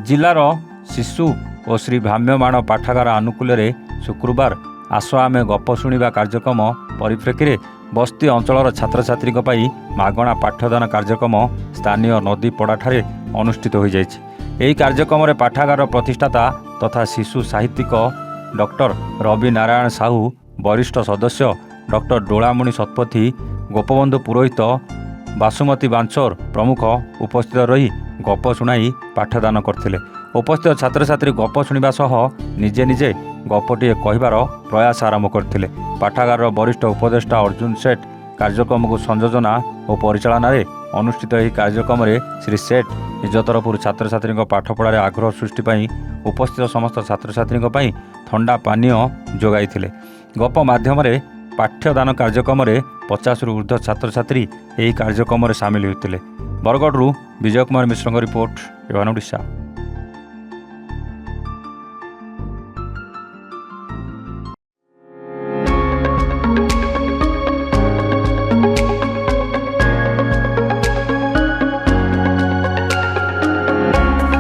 जिलार शिशु और श्री भ्राम्यमाण पाठागार आनुकूल्य शुक्रवार आस आमे गप शुणा कार्यक्रम परिप्रेक्षी में बस्ती अंचल छात्र छात्री मागणा पाठदान कार्यक्रम स्थानीय नदीपड़ाठारे अनुष्ठित हो जाए। यही कार्यक्रम में पाठागार प्रतिष्ठाता तथा शिशु साहित्यिक डॉक्टर रवि नारायण साहू, वरिष्ठ सदस्य डॉक्टर डोलामुनि शतपथी, गोपबंधु पुरोहित, बासुमती बांचोर प्रमुख उपस्थित रही गप शुणाई पाठदान करथिले। उपस्थित छात्र छात्री गप शुणा सह निजे निजे गपटे कहबार प्रयास आरंभ करथिले। पाठागार वरिष्ठ उपदेष्टा अर्जुन सेठ कार्यक्रम को संयोजना और परिचालन अनुष्ठित यह कार्यक्रम में श्री सेठ निज तरफ छात्र छात्री पाठपढ़ार आग्रह सृष्टि उपस्थित समस्त छात्र छात्री ठंडा पानीय जोगाई। गप माध्यम पाठ्यदान कार्यक्रम में 50 रु ऊर्ध्व छात्र छात्री यह कार्यक्रम में सामिल होते। Bargarh Vijay Kumar Mishra report, Evan Odisha.